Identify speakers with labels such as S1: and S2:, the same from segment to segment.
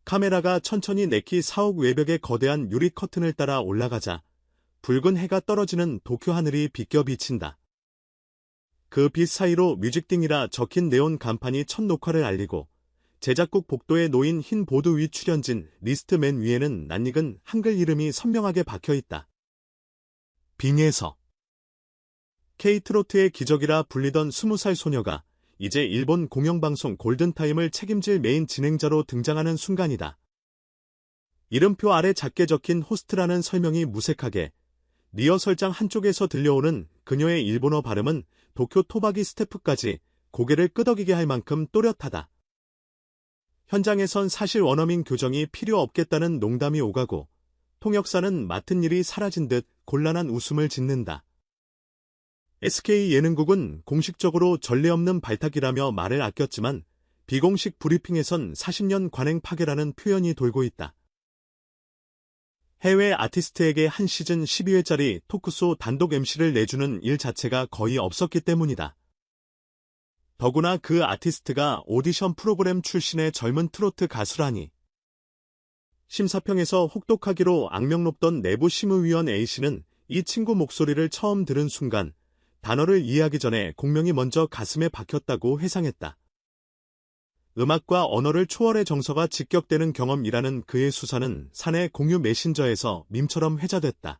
S1: 카메라가 천천히 네키 사옥 외벽의 거대한 유리 커튼을 따라 올라가자 붉은 해가 떨어지는 도쿄 하늘이 비껴 비친다. 그 빛 사이로 뮤직딩이라 적힌 네온 간판이 첫 녹화를 알리고 제작국 복도에 놓인 흰 보드 위 출연진 리스트 맨 위에는 낯익은 한글 이름이 선명하게 박혀있다. 빙에서 K트로트의 기적이라 불리던 20살 소녀가 이제 일본 공영방송 골든타임을 책임질 메인 진행자로 등장하는 순간이다. 이름표 아래 작게 적힌 호스트라는 설명이 무색하게 리허설장 한쪽에서 들려오는 그녀의 일본어 발음은 도쿄 토박이 스태프까지 고개를 끄덕이게 할 만큼 또렷하다. 현장에선 사실 원어민 교정이 필요 없겠다는 농담이 오가고 통역사는 맡은 일이 사라진 듯 곤란한 웃음을 짓는다. SK 예능국은 공식적으로 전례 없는 발탁이라며 말을 아꼈지만 비공식 브리핑에선 40년 관행 파괴라는 표현이 돌고 있다. 해외 아티스트에게 한 시즌 12회짜리 토크쇼 단독 MC를 내주는 일 자체가 거의 없었기 때문이다. 더구나 그 아티스트가 오디션 프로그램 출신의 젊은 트로트 가수라니. 심사평에서 혹독하기로 악명 높던 내부 심의위원 A씨는 이 친구 목소리를 처음 들은 순간 단어를 이해하기 전에 공명이 먼저 가슴에 박혔다고 회상했다. 음악과 언어를 초월해 정서가 직격되는 경험이라는 그의 수사는 사내 공유 메신저에서 밈처럼 회자됐다.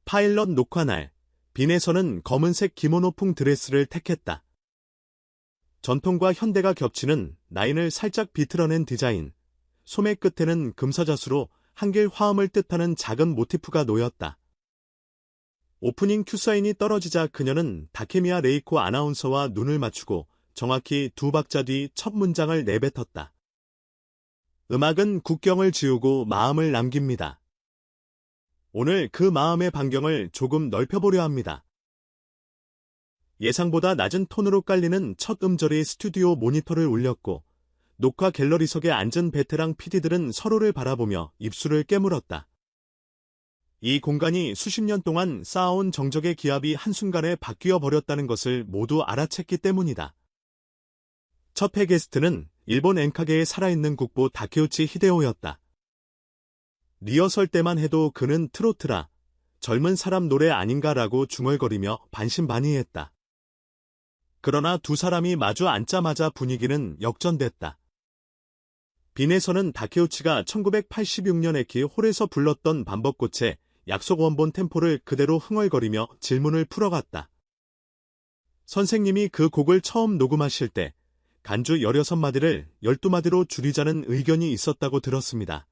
S1: 파일럿 녹화날, 빈에서는 검은색 기모노풍 드레스를 택했다. 전통과 현대가 겹치는 라인을 살짝 비틀어낸 디자인, 소매 끝에는 금사자수로 한길 화음을 뜻하는 작은 모티프가 놓였다. 오프닝 큐사인이 떨어지자 그녀는 다케미야 레이코 아나운서와 눈을 맞추고 정확히 2박자 뒤 첫 문장을 내뱉었다. 음악은 국경을 지우고 마음을 남깁니다. 오늘 그 마음의 반경을 조금 넓혀보려 합니다. 예상보다 낮은 톤으로 깔리는 첫 음절이 스튜디오 모니터를 울렸고 녹화 갤러리석에 앉은 베테랑 PD들은 서로를 바라보며 입술을 깨물었다. 이 공간이 수십 년 동안 쌓아온 정적의 기압이 한순간에 바뀌어 버렸다는 것을 모두 알아챘기 때문이다. 첫 회 게스트는 일본 엔카계의 살아있는 국보 다케우치 히데오였다. 리허설 때만 해도 그는 트로트라, 젊은 사람 노래 아닌가라고 중얼거리며 반신반의했다. 그러나 두 사람이 마주 앉자마자 분위기는 역전됐다. 빈에서는 다케우치가 1986년 에키 홀에서 불렀던 반벚꽃의 약속 원본 템포를 그대로 흥얼거리며 질문을 풀어갔다. 선생님이 그 곡을 처음 녹음하실 때 간주 16마디를 12마디로 줄이자는 의견이 있었다고 들었습니다.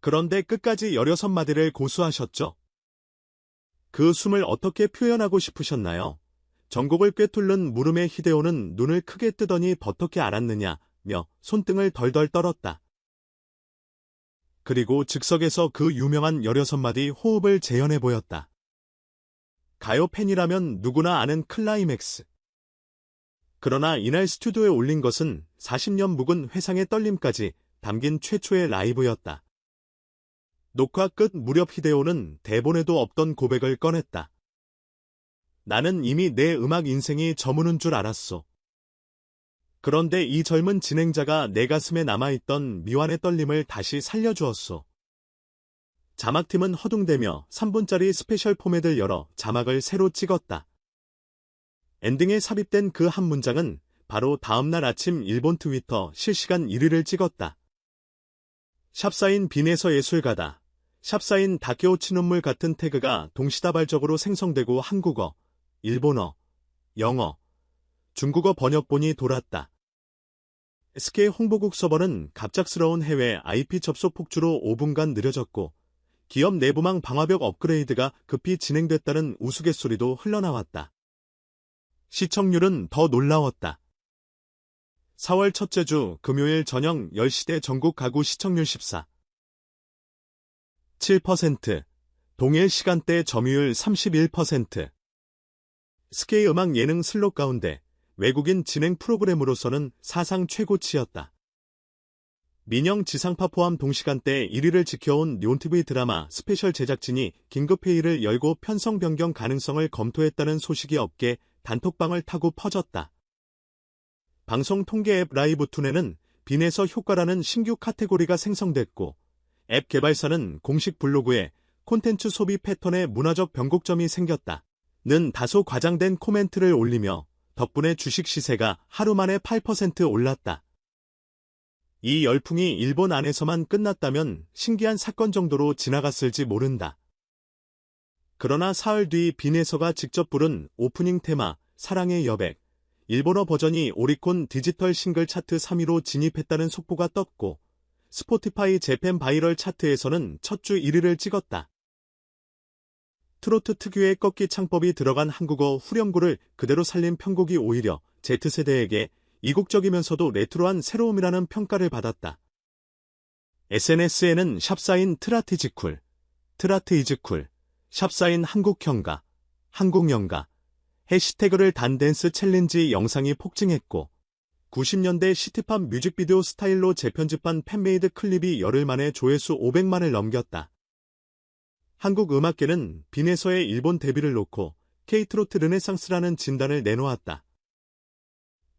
S1: 그런데 끝까지 16마디를 고수하셨죠? 그 숨을 어떻게 표현하고 싶으셨나요? 전곡을 꿰뚫는 물음에 히데오는 눈을 크게 뜨더니 버떻게 알았느냐며 손등을 덜덜 떨었다. 그리고 즉석에서 그 유명한 16마디 호흡을 재현해 보였다. 가요 팬이라면 누구나 아는 클라이맥스. 그러나 이날 스튜디오에 올린 것은 40년 묵은 회상의 떨림까지 담긴 최초의 라이브였다. 녹화 끝 무렵 히데오는 대본에도 없던 고백을 꺼냈다. 나는 이미 내 음악 인생이 저무는 줄 알았소. 그런데 이 젊은 진행자가 내 가슴에 남아있던 미완의 떨림을 다시 살려주었소. 자막팀은 허둥대며 3분짜리 스페셜 포맷을 열어 자막을 새로 찍었다. 엔딩에 삽입된 그 한 문장은 바로 다음날 아침 일본 트위터 실시간 1위를 찍었다. 샵사인 빈에서 예술가다. 샵사인 다케오치 눈물 같은 태그가 동시다발적으로 생성되고 한국어, 일본어, 영어, 중국어 번역본이 돌았다. SK 홍보국 서버는 갑작스러운 해외 IP 접속 폭주로 5분간 느려졌고 기업 내부망 방화벽 업그레이드가 급히 진행됐다는 우스갯소리도 흘러나왔다. 시청률은 더 놀라웠다. 4월 첫째 주 금요일 저녁 10시대 전국 가구 시청률 14.7%, 동일 시간대 점유율 31%. SK 음악 예능 슬롯 가운데 외국인 진행 프로그램으로서는 사상 최고치였다. 민영 지상파 포함 동시간대 1위를 지켜온 뇽TV 드라마 스페셜 제작진이 긴급회의를 열고 편성 변경 가능성을 검토했다는 소식이 업계 단톡방을 타고 퍼졌다. 방송 통계 앱 라이브툰에는 빈에서 효과라는 신규 카테고리가 생성됐고, 앱 개발사는 공식 블로그에 콘텐츠 소비 패턴에 문화적 변곡점이 생겼다. 는 다소 과장된 코멘트를 올리며 덕분에 주식 시세가 하루 만에 8% 올랐다. 이 열풍이 일본 안에서만 끝났다면 신기한 사건 정도로 지나갔을지 모른다. 그러나 사흘 뒤 빈에서가 직접 부른 오프닝 테마 사랑의 여백, 일본어 버전이 오리콘 디지털 싱글 차트 3위로 진입했다는 속보가 떴고, 스포티파이 재팬 바이럴 차트에서는 첫 주 1위를 찍었다. 트로트 특유의 꺾기 창법이 들어간 한국어 후렴구를 그대로 살린 편곡이 오히려 Z세대에게 이국적이면서도 레트로한 새로움이라는 평가를 받았다. SNS에는 샵사인 트라트이즈쿨, 트라트이즈쿨, 샵사인 한국형가, 한국연가, 해시태그를 단 댄스 챌린지 영상이 폭증했고, 90년대 시티팝 뮤직비디오 스타일로 재편집한 팬메이드 클립이 열흘 만에 조회수 500만을 넘겼다. 한국 음악계는 빈에서의 일본 데뷔를 놓고 K-트로트 르네상스라는 진단을 내놓았다.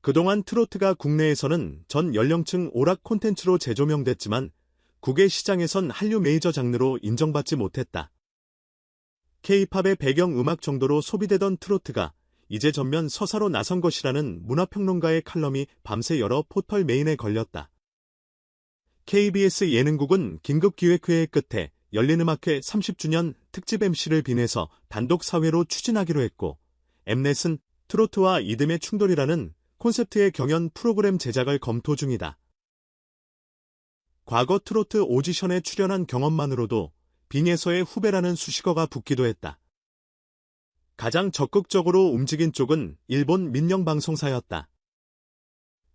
S1: 그동안 트로트가 국내에서는 전 연령층 오락 콘텐츠로 재조명됐지만 국외 시장에선 한류 메이저 장르로 인정받지 못했다. K-팝의 배경 음악 정도로 소비되던 트로트가 이제 전면 서사로 나선 것이라는 문화평론가의 칼럼이 밤새 여러 포털 메인에 걸렸다. KBS 예능국은 긴급기획회의 끝에 열린음악회 30주년 특집 MC를 빈에서 단독 사회로 추진하기로 했고, 엠넷은 트로트와 이듬의 충돌이라는 콘셉트의 경연 프로그램 제작을 검토 중이다. 과거 트로트 오디션에 출연한 경험만으로도 빈에서의 후배라는 수식어가 붙기도 했다. 가장 적극적으로 움직인 쪽은 일본 민영방송사였다.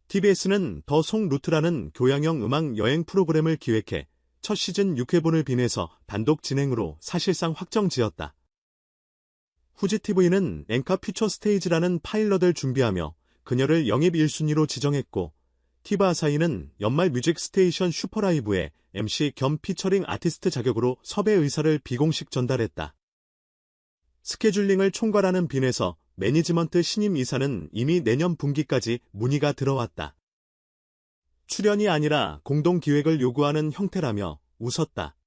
S1: TBS는 더 송 루트라는 교양형 음악 여행 프로그램을 기획해 첫 시즌 6회분을 빈에서 단독 진행으로 사실상 확정지었다. 후지TV는 엔카 퓨처 스테이지라는 파일럿을 준비하며 그녀를 영입 1순위로 지정했고, 티바 아사히는 연말 뮤직 스테이션 슈퍼라이브에 MC 겸 피처링 아티스트 자격으로 섭외 의사를 비공식 전달했다. 스케줄링을 총괄하는 빈에서 매니지먼트 신임 이사는 이미 내년 분기까지 문의가 들어왔다. 출연이 아니라 공동기획을 요구하는 형태라며 웃었다.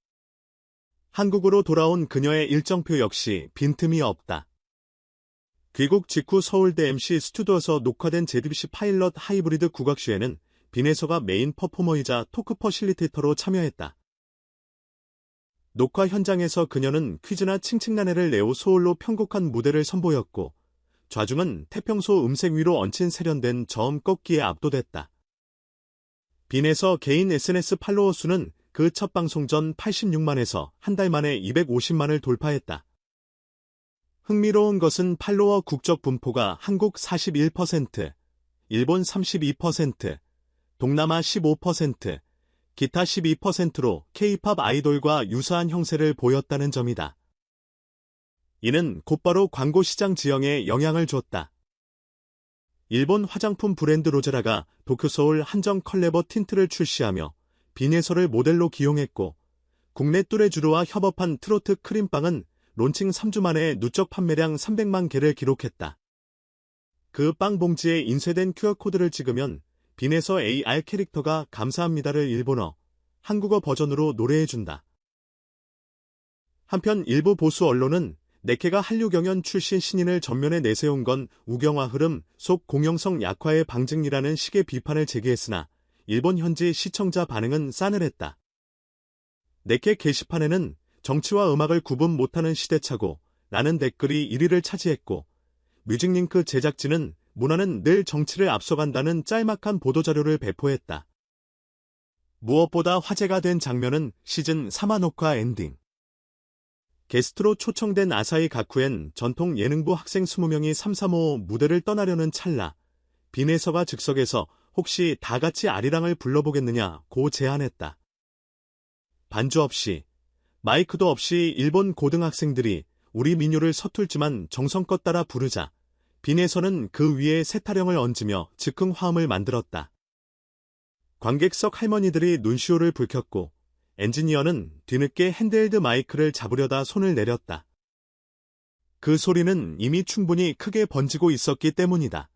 S1: 한국으로 돌아온 그녀의 일정표 역시 빈틈이 없다. 귀국 직후 서울대 MC 스튜디오에서 녹화된 JTBC 파일럿 하이브리드 국악쇼에는 빈에서가 메인 퍼포머이자 토크 퍼실리테이터로 참여했다. 녹화 현장에서 그녀는 퀴즈나 칭칭나네를 내오 소울로 편곡한 무대를 선보였고, 좌중은 태평소 음색 위로 얹힌 세련된 저음 꺾기에 압도됐다. 빈에서 개인 SNS 팔로워 수는 그 첫 방송 전 86만에서 한 달 만에 250만을 돌파했다. 흥미로운 것은 팔로워 국적 분포가 한국 41%, 일본 32%, 동남아 15%, 기타 12%로 K-팝 아이돌과 유사한 형세를 보였다는 점이다. 이는 곧바로 광고 시장 지형에 영향을 줬다. 일본 화장품 브랜드 로제라가 도쿄서울 한정 컬래버 틴트를 출시하며 빈에서를 모델로 기용했고, 국내 뚜레쥬르와 협업한 트로트 크림빵은 론칭 3주 만에 누적 판매량 300만 개를 기록했다. 그 빵 봉지에 인쇄된 QR코드를 찍으면 빈에서 AR 캐릭터가 감사합니다를 일본어, 한국어 버전으로 노래해준다. 한편 일부 보수 언론은 네케가 한류 경연 출신 신인을 전면에 내세운 건 우경화 흐름 속 공영성 약화의 방증이라는 식의 비판을 제기했으나 일본 현지 시청자 반응은 싸늘했다. 네케 게시판에는 정치와 음악을 구분 못하는 시대착오 라는 댓글이 1위를 차지했고, 뮤직링크 제작진은 문화는 늘 정치를 앞서간다는 짤막한 보도자료를 배포했다. 무엇보다 화제가 된 장면은 시즌 3화 녹화 엔딩. 게스트로 초청된 아사히 가쿠엔 전통 예능부 학생 20명이 335 무대를 떠나려는 찰나, 빈에서가 즉석에서 혹시 다 같이 아리랑을 불러보겠느냐고 제안했다. 반주 없이, 마이크도 없이 일본 고등학생들이 우리 민요를 서툴지만 정성껏 따라 부르자 빈에서는 그 위에 세타령을 얹으며 즉흥 화음을 만들었다. 관객석 할머니들이 눈시울을 붉혔고, 엔지니어는 뒤늦게 핸드헬드 마이크를 잡으려다 손을 내렸다. 그 소리는 이미 충분히 크게 번지고 있었기 때문이다.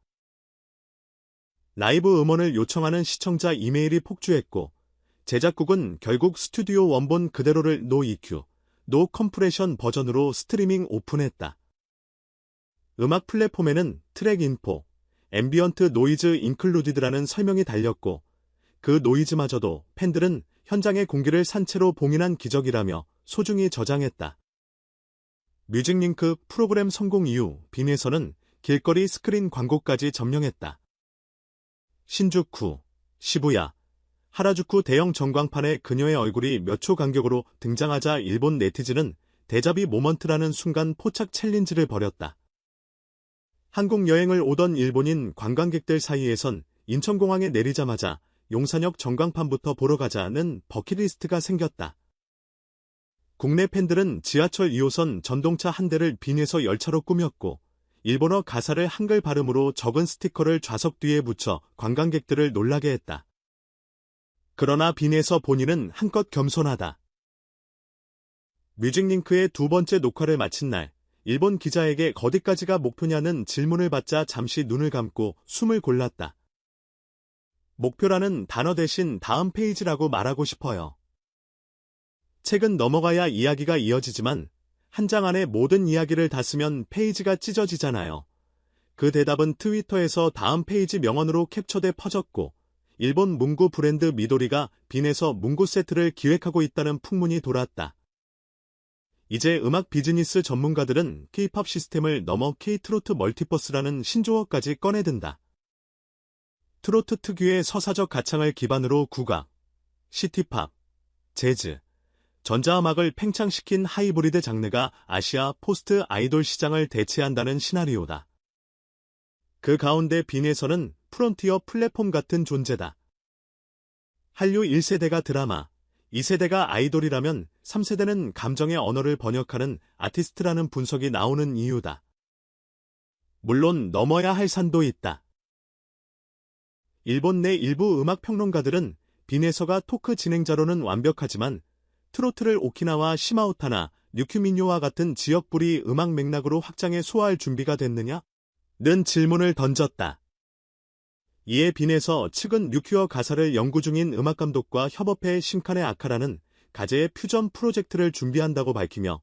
S1: 라이브 음원을 요청하는 시청자 이메일이 폭주했고 제작국은 결국 스튜디오 원본 그대로를 노 EQ, 노 컴프레션 버전으로 스트리밍 오픈했다. 음악 플랫폼에는 트랙 인포, 앰비언트 노이즈 인클루디드라는 설명이 달렸고 그 노이즈마저도 팬들은 현장의 공기를 산채로 봉인한 기적이라며 소중히 저장했다. 뮤직링크 프로그램 성공 이후 빈에서는 길거리 스크린 광고까지 점령했다. 신주쿠, 시부야, 하라주쿠 대형 전광판에 그녀의 얼굴이 몇 초 간격으로 등장하자 일본 네티즌은 데자비 모먼트라는 순간 포착 챌린지를 벌였다. 한국 여행을 오던 일본인 관광객들 사이에선 인천공항에 내리자마자 용산역 전광판부터 보러 가자는 버킷리스트가 생겼다. 국내 팬들은 지하철 2호선 전동차 한 대를 빈에서 열차로 꾸몄고 일본어 가사를 한글 발음으로 적은 스티커를 좌석 뒤에 붙여 관광객들을 놀라게 했다. 그러나 빈에서 본인은 한껏 겸손하다. 뮤직링크의 두 번째 녹화를 마친 날, 일본 기자에게 어디까지가 목표냐는 질문을 받자 잠시 눈을 감고 숨을 골랐다. 목표라는 단어 대신 다음 페이지라고 말하고 싶어요. 책은 넘어가야 이야기가 이어지지만 한 장 안에 모든 이야기를 다 쓰면 페이지가 찢어지잖아요. 그 대답은 트위터에서 다음 페이지 명언으로 캡처돼 퍼졌고 일본 문구 브랜드 미도리가 빈에서 문구 세트를 기획하고 있다는 풍문이 돌았다. 이제 음악 비즈니스 전문가들은 K-팝 시스템을 넘어 K-트로트 멀티버스라는 신조어까지 꺼내든다. 트로트 특유의 서사적 가창을 기반으로 국악, 시티팝, 재즈, 전자음악을 팽창시킨 하이브리드 장르가 아시아 포스트 아이돌 시장을 대체한다는 시나리오다. 그 가운데 빈에서는 프론티어 플랫폼 같은 존재다. 한류 1세대가 드라마, 2세대가 아이돌이라면 3세대는 감정의 언어를 번역하는 아티스트라는 분석이 나오는 이유다. 물론 넘어야 할 산도 있다. 일본 내 일부 음악 평론가들은 빈에서가 토크 진행자로는 완벽하지만 트로트를 오키나와 시마오타나 류큐민요와 같은 지역불이 음악 맥락으로 확장해 소화할 준비가 됐느냐? 는 질문을 던졌다. 이에 빈에서 측은 류큐어 가사를 연구 중인 음악감독과 협업해 신칸의 아카라는 가제의 퓨전 프로젝트를 준비한다고 밝히며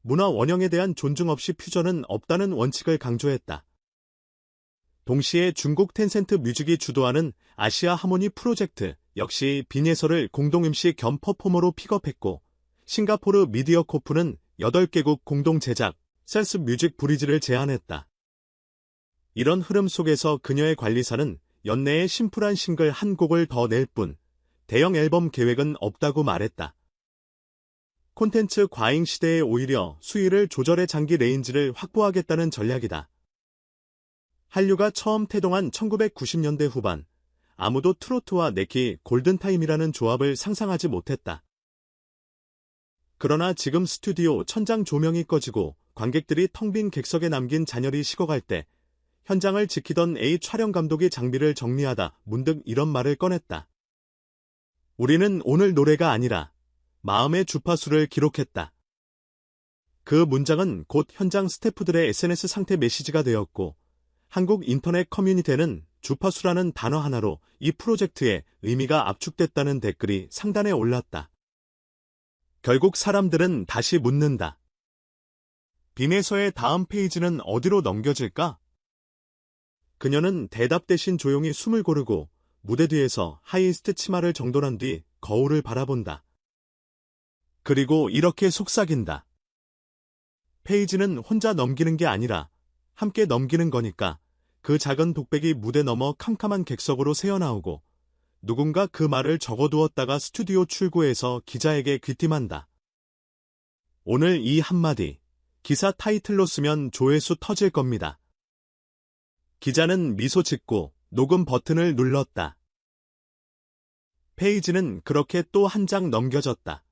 S1: 문화 원형에 대한 존중 없이 퓨전은 없다는 원칙을 강조했다. 동시에 중국 텐센트 뮤직이 주도하는 아시아 하모니 프로젝트 역시 빈에서를 공동 MC 겸 퍼포머로 픽업했고 싱가포르 미디어 코프는 8개국 공동 제작 셀스 뮤직 브리지를 제안했다. 이런 흐름 속에서 그녀의 관리사는 연내에 심플한 싱글 한 곡을 더 낼 뿐 대형 앨범 계획은 없다고 말했다. 콘텐츠 과잉 시대에 오히려 수위를 조절해 장기 레인지를 확보하겠다는 전략이다. 한류가 처음 태동한 1990년대 후반, 아무도 트로트와 네키 골든타임이라는 조합을 상상하지 못했다. 그러나 지금 스튜디오 천장 조명이 꺼지고 관객들이 텅 빈 객석에 남긴 잔열이 식어갈 때 현장을 지키던 A 촬영 감독이 장비를 정리하다 문득 이런 말을 꺼냈다. 우리는 오늘 노래가 아니라 마음의 주파수를 기록했다. 그 문장은 곧 현장 스태프들의 SNS 상태 메시지가 되었고 한국 인터넷 커뮤니티에는 주파수라는 단어 하나로 이 프로젝트의 의미가 압축됐다는 댓글이 상단에 올랐다. 결국 사람들은 다시 묻는다. 빈에서의 다음 페이지는 어디로 넘겨질까? 그녀는 대답 대신 조용히 숨을 고르고 무대 뒤에서 하이히스트 치마를 정돈한 뒤 거울을 바라본다. 그리고 이렇게 속삭인다. 페이지는 혼자 넘기는 게 아니라 함께 넘기는 거니까 그 작은 독백이 무대 너머 캄캄한 객석으로 새어나오고 누군가 그 말을 적어두었다가 스튜디오 출구에서 기자에게 귀띔한다. 오늘 이 한마디, 기사 타이틀로 쓰면 조회수 터질 겁니다. 기자는 미소 짓고 녹음 버튼을 눌렀다. 페이지는 그렇게 또 한 장 넘겨졌다.